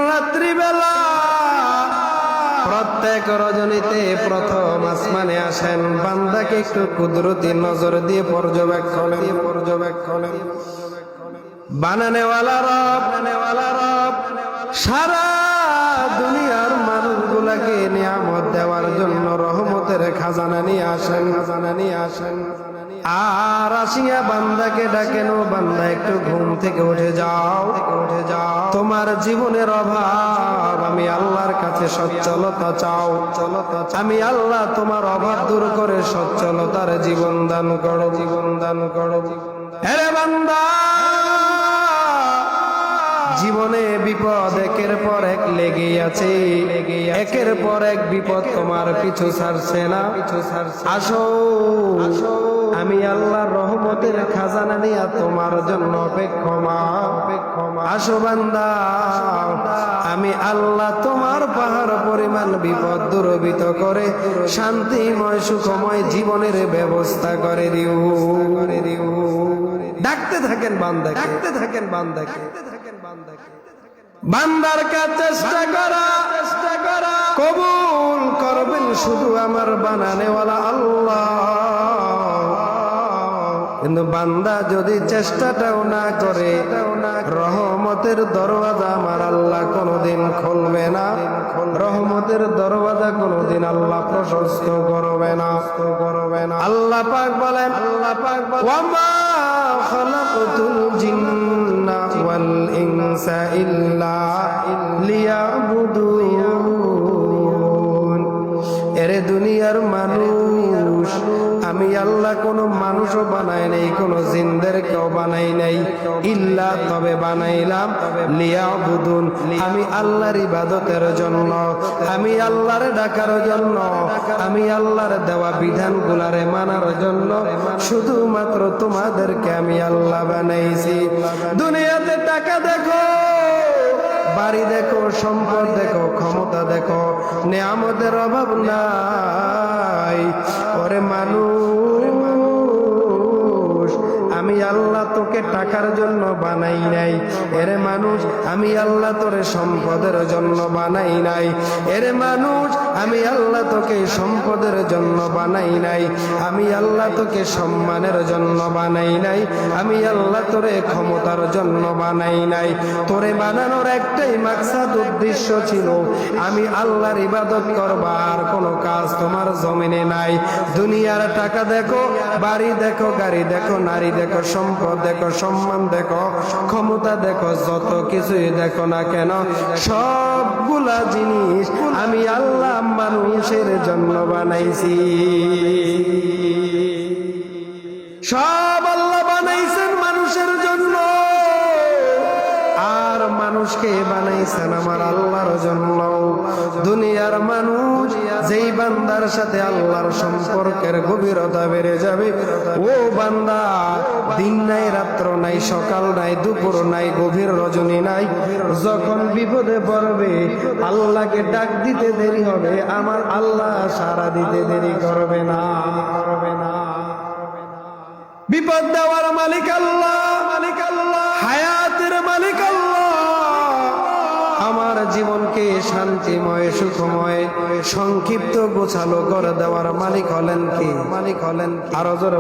রাত্রিবেলা প্রত্যেক রজনীতে প্রথম আসমানে আসেন, বান্দাকে একটু কুদরতি নজর দিয়ে পর্যবেক্ষণ বানানেওয়ালা রব সারা দুনিয়ার মানুষগুলাকে নিয়ামত দেওয়ার জন্য রহমতের খাজানা নিয়ে আসেন। আর আসিয়া বান্দাকে ডাকেন, ও বান্দা একটু ঘুম থেকে উঠে যাও, তোমার জীবনের অভাব আমি আল্লাহর কাছে সচ্ছলতা চাও, আমি আল্লাহ তোমার অভাব দূর করে সচ্ছলতার জীবন দান করো। আরে বান্দা, জীবনে বিপদ একের পর এক লেগেই আছে, একের পর এক বিপদ তোমার পিছু ছাড়ছে না। আসো, আমি আল্লাহর রহমতের খাজানা নিয়ে তোমার জন্য অপেক্ষমান। আসো বান্দা, আমি আল্লাহ তোমার পাহাড় পরিমাণ বিপদ দূরীভূত করে শান্তিময় সুখময় জীবনের ব্যবস্থা করে দিও। ডাকতে থাকেন বান্দাকে, বান্দার কাছে চেষ্টা করা কবুল করবেন শুধু আমার বানানেওয়ালা আল্লাহ। কিন্তু বান্দা যদি চেষ্টাটাও না করে, রহমতের দরওয়াজা আমার আল্লাহ কোনোদিন খুলবে না, রহমতের দরওয়াজা কোনোদিন আল্লাহ প্রশস্ত করবে না। আল্লাহ পাক বলেন, ওয়ামা খালাকতুল জিন্না ওয়াল ইনসা ইল্লা লিয়াবুদুন। এরে দুনিয়ার মানুষ, আমি আল্লাহ কোনো মানুষও বানাই নাই, কোনো জিনদেরকেও বানাই নাই, ইল্লা তবে বানাইলাম লিয়াবুদুন, আমি আল্লাহর ইবাদতের জন্য, আমি আল্লাহর ডাকার জন্য, আমি আল্লাহর দেওয়া বিধানগুলারে মানার জন্য। শুধুমাত্র তোমাদেরকে আমি আল্লাহ বানাইছি। দুনিয়াতে টাকা দেখো, বাড়ি দেখো, সম্পদ দেখো, ক্ষমতা দেখো, নিয়ামতের অভাব নাই। ওরে মানুষ, আমি আল্লাহ তোকে টাকার জন্য বানাই নাই। এরে মানুষ, আমি আল্লাহ তোরে সম্পদের জন্য বানাই নাই। এরে মানুষ, আমি আল্লাহ তোকে সম্পদের জন্য বানাই নাই। আমি আল্লাহ তোকে সম্মানের জন্য বানাই নাই। আমি আল্লাহ তোরে ক্ষমতার জন্য বানাই নাই। তোরে বানানোর একটাই মাকসাদ, উদ্দেশ্য ছিল, আমি আল্লাহর ইবাদত করবার কোনো কাজ তোমার জমিনে নাই। দুনিয়ার টাকা দেখো, বাড়ি দেখো, গাড়ি দেখো, নারী দেখো, সম্পদ দেখো, সম্মান দেখো, ক্ষমতা দেখো, যত কিছুই দেখো না কেন, সবগুলা জিনিস আমি আল্লাহ মানুষের জন্য বানাইছি। সব আল্লাহ বানাইছেন মানুষের জন্য, আর মানুষকে বানাইছেন আমার আল্লাহর জন্য। দুনিয়ার মানুষ যেই বান্দার সাথে আল্লাহর সম্পর্কের গভীরতা বেড়ে যাবে, ও বান্দা দিন নাই, রাত্র নাই, সকাল নাই, দুপুর নাই, গভীর রজনী নাই, যখন বিপদে পড়বে আল্লাহকে ডাক দিতে দেরি হবে, আমার আল্লাহ সাড়া দিতে দেরি করবে না। বিপদ দেওয়ার মালিক আল্লাহ, হায়াতের মালিক আল্লাহ। আমার জীবনকে শান্তিময় সুখময় সংক্ষিপ্ত গোছালো করে দেওয়ার মালিক হলেন কি? আরো জোরে